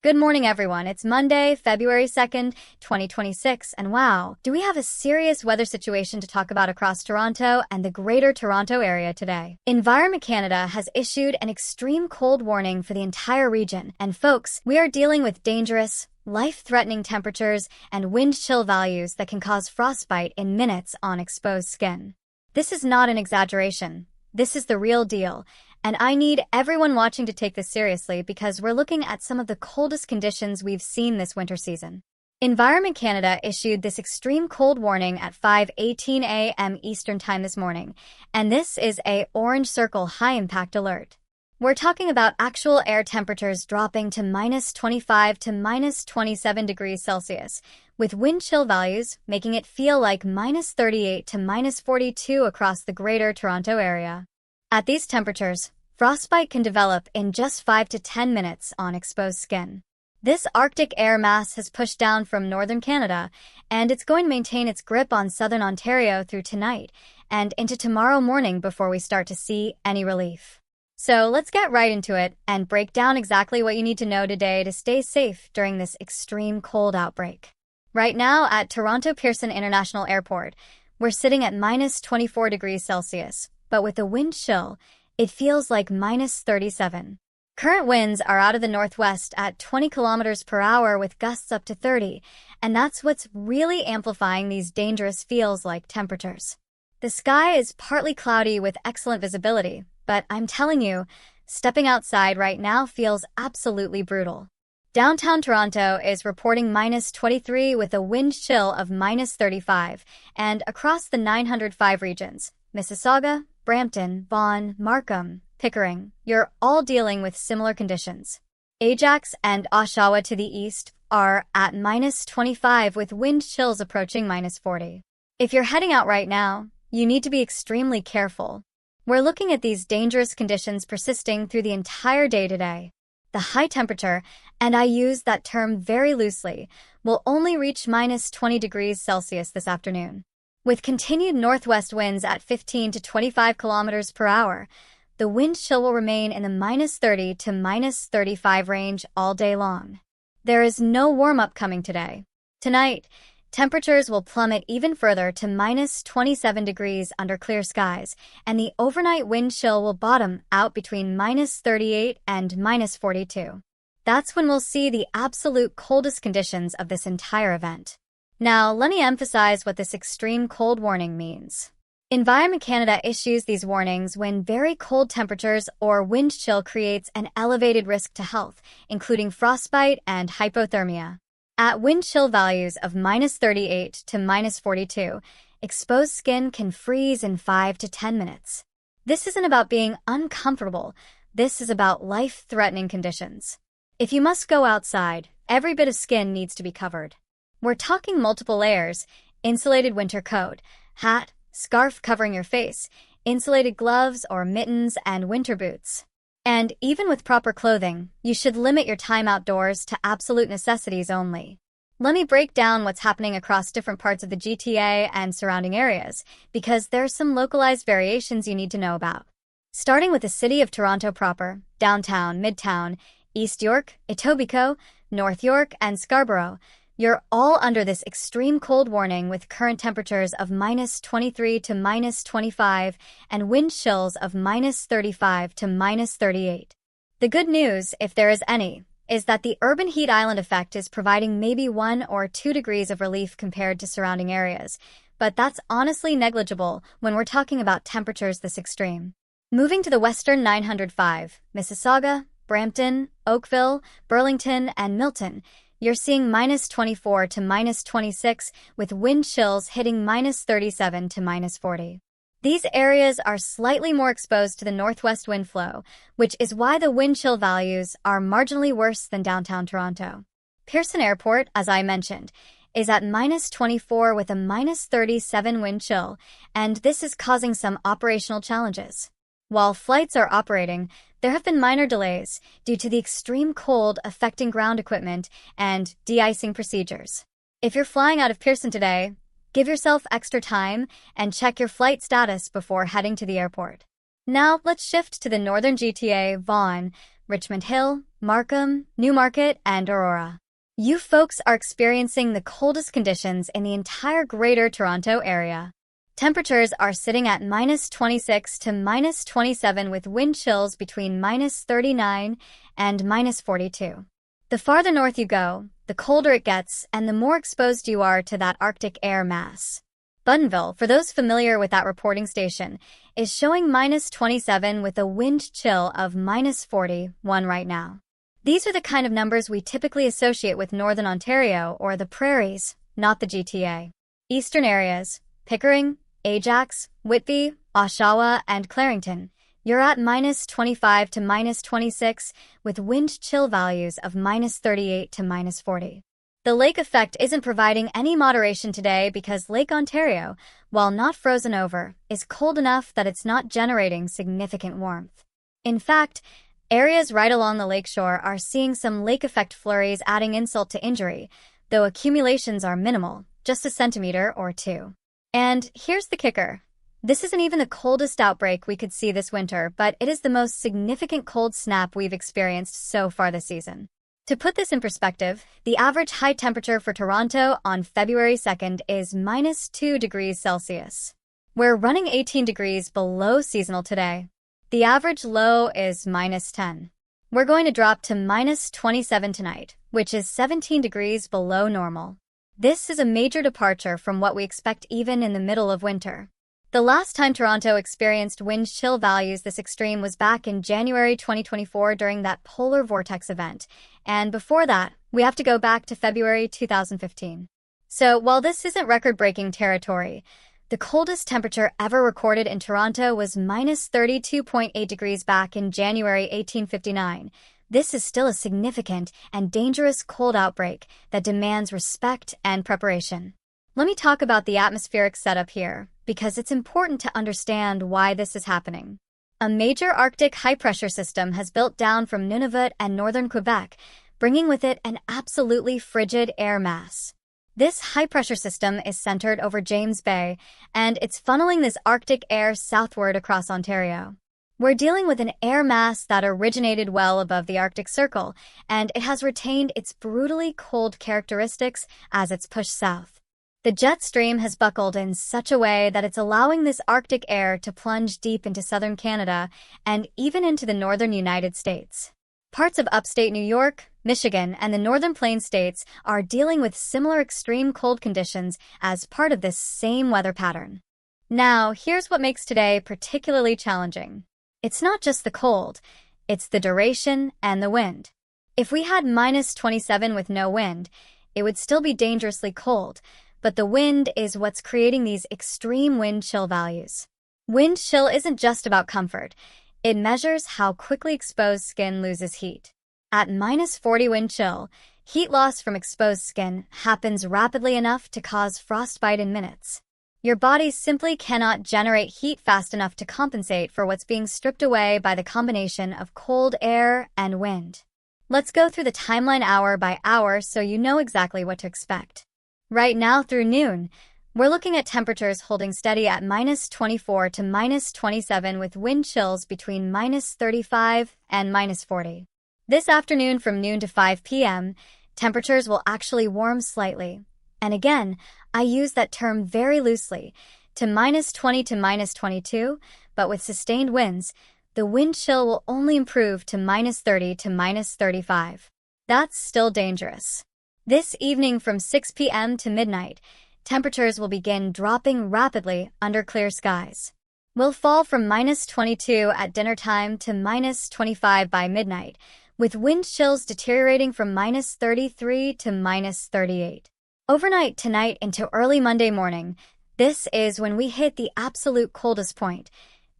Good morning, everyone. It's Monday, February 2nd, 2026, and wow, do we have a serious weather situation to talk about across Toronto and the Greater Toronto Area today. Environment Canada has issued an extreme cold warning for the entire region, and folks, we are dealing with dangerous, life-threatening temperatures and wind chill values that can cause frostbite in minutes on exposed skin. This is not an exaggeration. This is the real deal. And I need everyone watching to take this seriously because we're looking at some of the coldest conditions we've seen this winter season. Environment Canada issued this extreme cold warning at 5:18 a.m. Eastern Time this morning, and this is a orange circle high impact alert. We're talking about actual air temperatures dropping to -25 to -27 degrees Celsius, with wind chill values making it feel like -38 to -42 across the Greater Toronto Area. At these temperatures, frostbite can develop in just 5 to 10 minutes on exposed skin. This Arctic air mass has pushed down from northern Canada, and it's going to maintain its grip on southern Ontario through tonight and into tomorrow morning before we start to see any relief. So let's get right into it and break down exactly what you need to know today to stay safe during this extreme cold outbreak. Right now at Toronto Pearson International Airport, we're sitting at -24 degrees Celsius. But with the wind chill, it feels like -37. Current winds are out of the northwest at 20 kilometers per hour with gusts up to 30, and that's what's really amplifying these dangerous feels-like temperatures. The sky is partly cloudy with excellent visibility, but I'm telling you, stepping outside right now feels absolutely brutal. Downtown Toronto is reporting -23 with a wind chill of -35, and across the 905 regions, Mississauga, Brampton, Vaughan, Markham, Pickering, you're all dealing with similar conditions. Ajax and Oshawa to the east are at -25 with wind chills approaching -40. If you're heading out right now, you need to be extremely careful. We're looking at these dangerous conditions persisting through the entire day today. The high temperature, and I use that term very loosely, will only reach -20 degrees Celsius this afternoon. With continued northwest winds at 15 to 25 kilometers per hour, the wind chill will remain in the -30 to -35 range all day long. There is no warm-up coming today. Tonight, temperatures will plummet even further to -27 degrees under clear skies, and the overnight wind chill will bottom out between -38 and -42. That's when we'll see the absolute coldest conditions of this entire event. Now, let me emphasize what this extreme cold warning means. Environment Canada issues these warnings when very cold temperatures or wind chill creates an elevated risk to health, including frostbite and hypothermia. At wind chill values of -38 to -42, exposed skin can freeze in 5 to 10 minutes. This isn't about being uncomfortable. This is about life-threatening conditions. If you must go outside, every bit of skin needs to be covered. We're talking multiple layers, insulated winter coat, hat, scarf covering your face, insulated gloves or mittens, and winter boots. And even with proper clothing, you should limit your time outdoors to absolute necessities only. Let me break down what's happening across different parts of the GTA and surrounding areas, because there are some localized variations you need to know about. Starting with the city of Toronto proper, downtown, midtown, East York, Etobicoke, North York, and Scarborough, you're all under this extreme cold warning with current temperatures of -23 to -25 and wind chills of -35 to -38. The good news, if there is any, is that the urban heat island effect is providing maybe 1 or 2 degrees of relief compared to surrounding areas, but that's honestly negligible when we're talking about temperatures this extreme. Moving to the western 905, Mississauga, Brampton, Oakville, Burlington, and Milton, you're seeing -24 to -26 with wind chills hitting -37 to -40. These areas are slightly more exposed to the northwest wind flow, which is why the wind chill values are marginally worse than downtown Toronto. Pearson Airport, as I mentioned, is at -24 with a -37 wind chill, and this is causing some operational challenges. While flights are operating, there have been minor delays due to the extreme cold affecting ground equipment and de-icing procedures. If you're flying out of Pearson today, give yourself extra time and check your flight status before heading to the airport. Now let's shift to the northern GTA, Vaughan, Richmond Hill, Markham, Newmarket, and Aurora. You folks are experiencing the coldest conditions in the entire Greater Toronto area. Temperatures are sitting at -26 to -27 with wind chills between -39 and -42. The farther north you go, the colder it gets and the more exposed you are to that Arctic air mass. Buttonville, for those familiar with that reporting station, is showing -27 with a wind chill of -41 right now. These are the kind of numbers we typically associate with Northern Ontario or the prairies, not the GTA. Eastern areas, Pickering, Ajax, Whitby, Oshawa, and Clarington, you're at -25 to -26 with wind chill values of -38 to -40. The lake effect isn't providing any moderation today because Lake Ontario, while not frozen over, is cold enough that it's not generating significant warmth. In fact, areas right along the lakeshore are seeing some lake effect flurries adding insult to injury, though accumulations are minimal, just a centimeter or two. And here's the kicker. This isn't even the coldest outbreak we could see this winter, but it is the most significant cold snap we've experienced so far this season. To put this in perspective, the average high temperature for Toronto on February 2nd is -2 degrees Celsius. We're running 18 degrees below seasonal today. The average low is -10. We're going to drop to -27 tonight, which is 17 degrees below normal. This is a major departure from what we expect even in the middle of winter. The last time Toronto experienced wind chill values this extreme was back in January 2024 during that polar vortex event, and before that, we have to go back to February 2015. So while this isn't record-breaking territory, the coldest temperature ever recorded in Toronto was -32.8 degrees back in January 1859. This is still a significant and dangerous cold outbreak that demands respect and preparation. Let me talk about the atmospheric setup here, because it's important to understand why this is happening. A major Arctic high-pressure system has built down from Nunavut and northern Quebec, bringing with it an absolutely frigid air mass. This high-pressure system is centered over James Bay, and it's funneling this Arctic air southward across Ontario. We're dealing with an air mass that originated well above the Arctic Circle, and it has retained its brutally cold characteristics as it's pushed south. The jet stream has buckled in such a way that it's allowing this Arctic air to plunge deep into southern Canada and even into the northern United States. Parts of upstate New York, Michigan, and the northern Plains states are dealing with similar extreme cold conditions as part of this same weather pattern. Now, here's what makes today particularly challenging. It's not just the cold, it's the duration and the wind. If we had -27 with no wind, it would still be dangerously cold, but the wind is what's creating these extreme wind chill values. Wind chill isn't just about comfort. It measures how quickly exposed skin loses heat. At -40 wind chill, heat loss from exposed skin happens rapidly enough to cause frostbite in minutes. Your body simply cannot generate heat fast enough to compensate for what's being stripped away by the combination of cold air and wind. Let's go through the timeline hour by hour so you know exactly what to expect. Right now through noon, we're looking at temperatures holding steady at -24 to -27 with wind chills between -35 and -40. This afternoon from noon to 5 p.m., temperatures will actually warm slightly. And again, I use that term very loosely, to -20 to -22, but with sustained winds, the wind chill will only improve to -30 to -35. That's still dangerous. This evening from 6 p.m. to midnight, temperatures will begin dropping rapidly under clear skies. We'll fall from -22 at dinner time to -25 by midnight, with wind chills deteriorating from -33 to -38. Overnight tonight into early Monday morning, this is when we hit the absolute coldest point.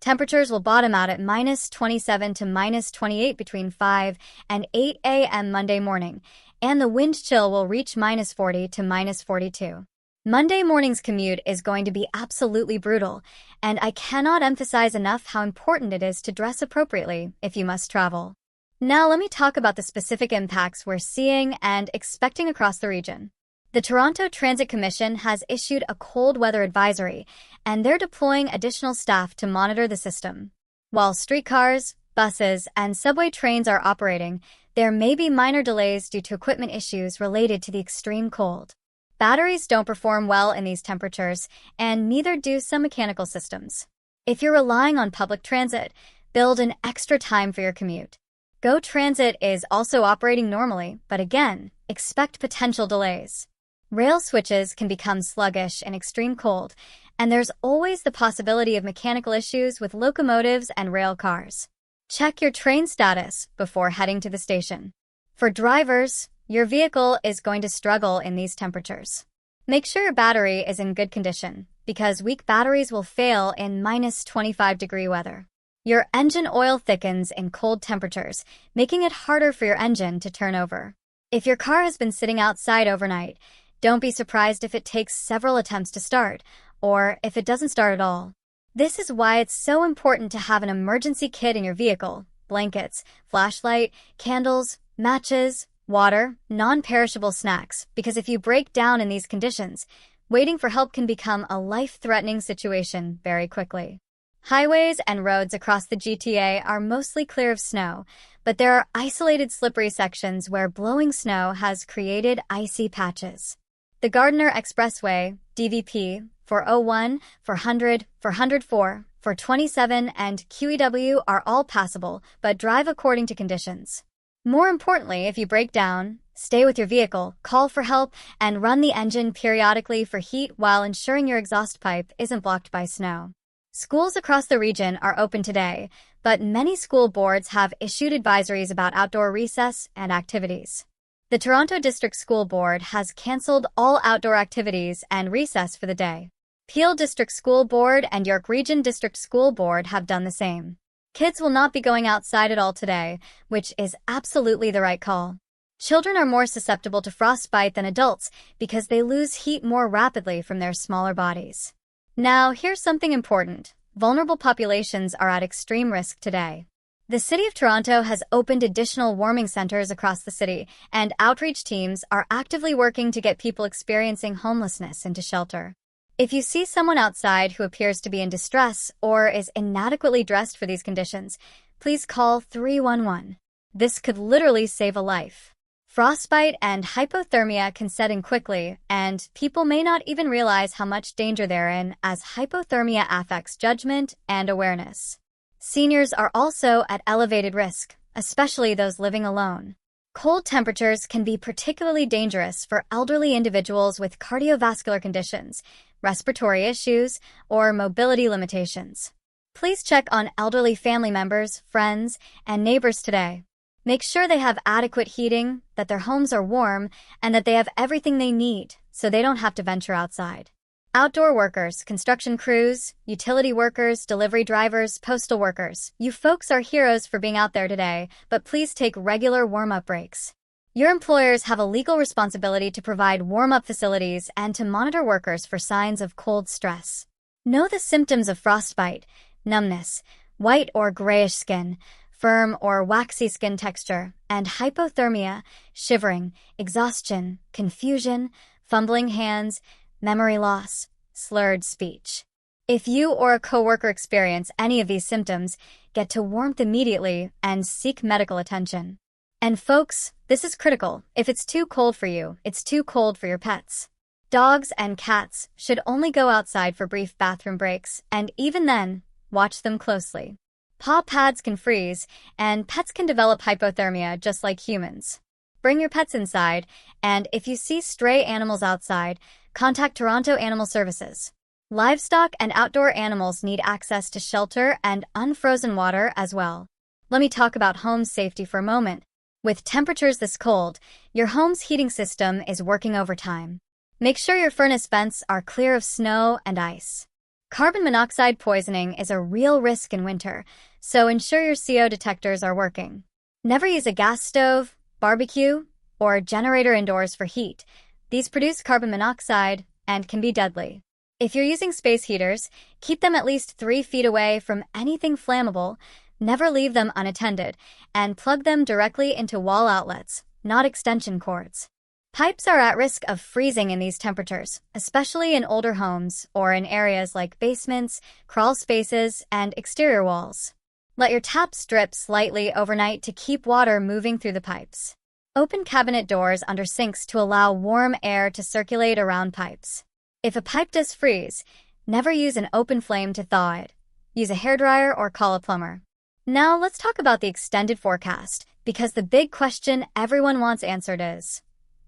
Temperatures will bottom out at -27 to -28 between 5 and 8 a.m. Monday morning, and the wind chill will reach -40 to -42. Monday morning's commute is going to be absolutely brutal, and I cannot emphasize enough how important it is to dress appropriately if you must travel. Now let me talk about the specific impacts we're seeing and expecting across the region. The Toronto Transit Commission has issued a cold weather advisory, and they're deploying additional staff to monitor the system. While streetcars, buses, and subway trains are operating, there may be minor delays due to equipment issues related to the extreme cold. Batteries don't perform well in these temperatures, and neither do some mechanical systems. If you're relying on public transit, build an extra time for your commute. Go Transit is also operating normally, but again, expect potential delays. Rail switches can become sluggish in extreme cold, and there's always the possibility of mechanical issues with locomotives and rail cars. Check your train status before heading to the station. For drivers, your vehicle is going to struggle in these temperatures. Make sure your battery is in good condition, because weak batteries will fail in -25-degree weather. Your engine oil thickens in cold temperatures, making it harder for your engine to turn over. If your car has been sitting outside overnight, don't be surprised if it takes several attempts to start, or if it doesn't start at all. This is why it's so important to have an emergency kit in your vehicle: blankets, flashlight, candles, matches, water, non-perishable snacks, because if you break down in these conditions, waiting for help can become a life-threatening situation very quickly. Highways and roads across the GTA are mostly clear of snow, but there are isolated slippery sections where blowing snow has created icy patches. The Gardiner Expressway, DVP, 401, 400, 404, 427, and QEW are all passable, but drive according to conditions. More importantly, if you break down, stay with your vehicle, call for help, and run the engine periodically for heat while ensuring your exhaust pipe isn't blocked by snow. Schools across the region are open today, but many school boards have issued advisories about outdoor recess and activities. The Toronto District School Board has canceled all outdoor activities and recess for the day. Peel District School Board and York Region District School Board have done the same. Kids will not be going outside at all today, which is absolutely the right call. Children are more susceptible to frostbite than adults because they lose heat more rapidly from their smaller bodies. Now, here's something important. Vulnerable populations are at extreme risk today. The City of Toronto has opened additional warming centers across the city, and outreach teams are actively working to get people experiencing homelessness into shelter. If you see someone outside who appears to be in distress or is inadequately dressed for these conditions, please call 311. This could literally save a life. Frostbite and hypothermia can set in quickly, and people may not even realize how much danger they're in, as hypothermia affects judgment and awareness. Seniors are also at elevated risk, especially those living alone. Cold temperatures can be particularly dangerous for elderly individuals with cardiovascular conditions, respiratory issues, or mobility limitations. Please check on elderly family members, friends, and neighbors today. Make sure they have adequate heating, that their homes are warm, and that they have everything they need so they don't have to venture outside. Outdoor workers, construction crews, utility workers, delivery drivers, postal workers, you folks are heroes for being out there today, but please take regular warm-up breaks. Your employers have a legal responsibility to provide warm-up facilities and to monitor workers for signs of cold stress. Know the symptoms of frostbite: numbness, white or grayish skin, firm or waxy skin texture, and hypothermia, shivering, exhaustion, confusion, fumbling hands, memory loss, slurred speech. If you or a coworker experience any of these symptoms, get to warmth immediately and seek medical attention. And folks, this is critical. If it's too cold for you, it's too cold for your pets. Dogs and cats should only go outside for brief bathroom breaks, and even then, watch them closely. Paw pads can freeze, and pets can develop hypothermia just like humans. Bring your pets inside, and if you see stray animals outside, contact Toronto Animal Services. Livestock and outdoor animals need access to shelter and unfrozen water as well. Let me talk about home safety for a moment. With temperatures this cold, your home's heating system is working overtime. Make sure your furnace vents are clear of snow and ice. Carbon monoxide poisoning is a real risk in winter, so ensure your CO detectors are working. Never use a gas stove, barbecue, or generator indoors for heat. These produce carbon monoxide and can be deadly. If you're using space heaters, keep them at least 3 feet away from anything flammable, never leave them unattended, and plug them directly into wall outlets, not extension cords. Pipes are at risk of freezing in these temperatures, especially in older homes or in areas like basements, crawl spaces, and exterior walls. Let your taps drip slightly overnight to keep water moving through the pipes. Open cabinet doors under sinks to allow warm air to circulate around pipes. If a pipe does freeze, never use an open flame to thaw it. Use a hairdryer or call a plumber. Now let's talk about the extended forecast, because the big question everyone wants answered is,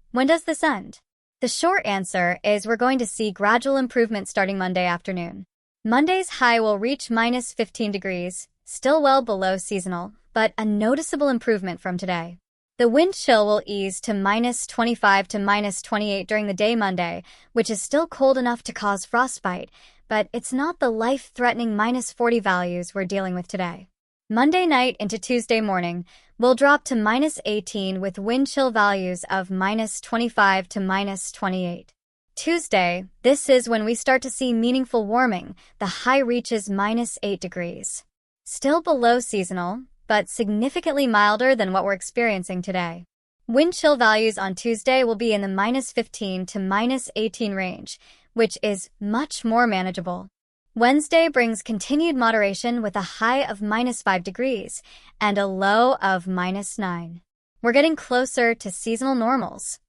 when does this end? The short answer is we're going to see gradual improvement starting Monday afternoon. Monday's high will reach minus 15 degrees, still well below seasonal, but a noticeable improvement from today. The wind chill will ease to minus 25 to minus 28 during the day Monday, which is still cold enough to cause frostbite, but it's not the life-threatening minus 40 values we're dealing with today. Monday night into Tuesday morning will drop to minus 18 with wind chill values of minus 25 to minus 28. Tuesday, this is when we start to see meaningful warming. The high reaches minus 8 degrees. Still below seasonal, but significantly milder than what we're experiencing today. Wind chill values on Tuesday will be in the minus 15 to minus 18 range, which is much more manageable. Wednesday brings continued moderation with a high of minus 5 degrees and a low of minus 9. We're getting closer to seasonal normals.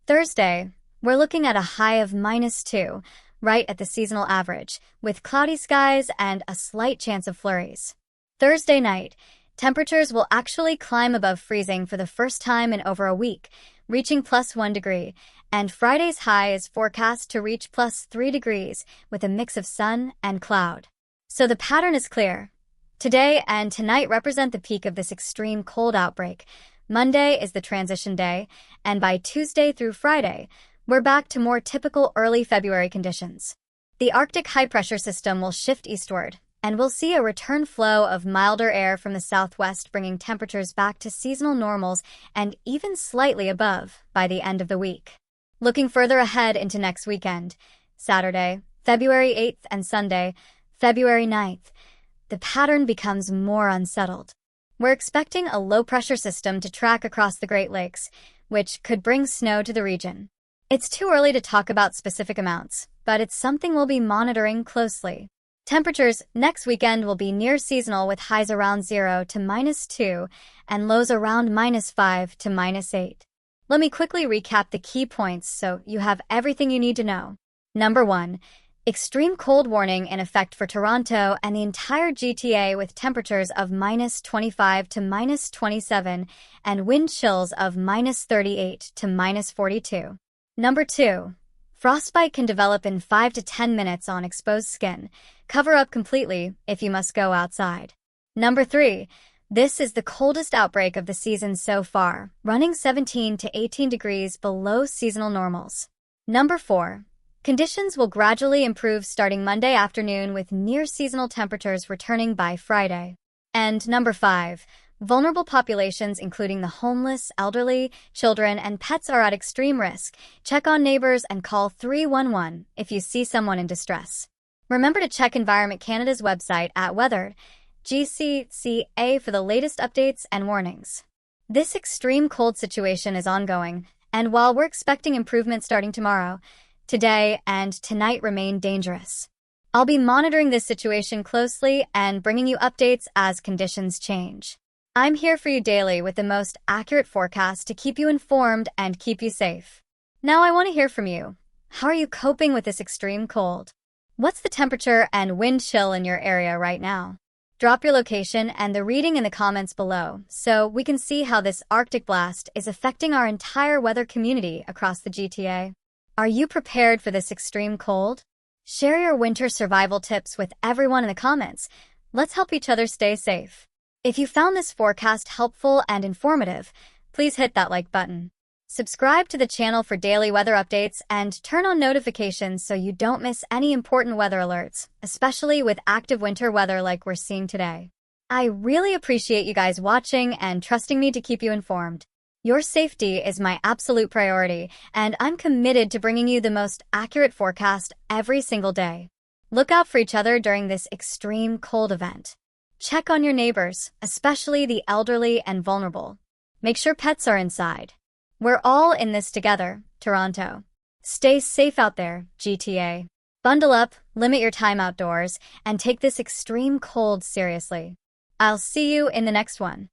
Thursday, we're looking at a high of minus 2, right at the seasonal average, with cloudy skies and a slight chance of flurries. Thursday night, temperatures will actually climb above freezing for the first time in over a week, reaching plus 1 degree, and Friday's high is forecast to reach plus 3 degrees with a mix of sun and cloud. So the pattern is clear. Today and tonight represent the peak of this extreme cold outbreak. Monday is the transition day, and by Tuesday through Friday, we're back to more typical early February conditions. The Arctic high-pressure system will shift eastward, and we'll see a return flow of milder air from the southwest, bringing temperatures back to seasonal normals and even slightly above by the end of the week. Looking further ahead into next weekend, Saturday, February 8th and Sunday, February 9th, the pattern becomes more unsettled. We're expecting a low-pressure system to track across the Great Lakes, which could bring snow to the region. It's too early to talk about specific amounts, but it's something we'll be monitoring closely. Temperatures next weekend will be near seasonal with highs around 0 to minus 2 and lows around minus 5 to minus 8. Let me quickly recap the key points so you have everything you need to know. Number 1, extreme cold warning in effect for Toronto and the entire GTA with temperatures of minus 25 to minus 27 and wind chills of minus 38 to minus 42. Number 2, frostbite can develop in 5 to 10 minutes on exposed skin. Cover up completely if you must go outside. Number 3, this is the coldest outbreak of the season so far, running 17 to 18 degrees below seasonal normals. Number 4, conditions will gradually improve starting Monday afternoon with near-seasonal temperatures returning by Friday. And number 5, vulnerable populations including the homeless, elderly, children, and pets are at extreme risk. Check on neighbors and call 311 if you see someone in distress. Remember to check Environment Canada's website at weather.gcca for the latest updates and warnings. This extreme cold situation is ongoing, and while we're expecting improvement starting tomorrow, today and tonight remain dangerous. I'll be monitoring this situation closely and bringing you updates as conditions change. I'm here for you daily with the most accurate forecast to keep you informed and keep you safe. Now I want to hear from you. How are you coping with this extreme cold? What's the temperature and wind chill in your area right now? Drop your location and the reading in the comments below so we can see how this Arctic blast is affecting our entire weather community across the GTA. Are you prepared for this extreme cold? Share your winter survival tips with everyone in the comments. Let's help each other stay safe. If you found this forecast helpful and informative, please hit that like button. Subscribe to the channel for daily weather updates and turn on notifications so you don't miss any important weather alerts, especially with active winter weather like we're seeing today. I really appreciate you guys watching and trusting me to keep you informed. Your safety is my absolute priority, and I'm committed to bringing you the most accurate forecast every single day. Look out for each other during this extreme cold event. Check on your neighbors, especially the elderly and vulnerable. Make sure pets are inside. We're all in this together, Toronto. Stay safe out there, GTA. Bundle up, limit your time outdoors, and take this extreme cold seriously. I'll see you in the next one.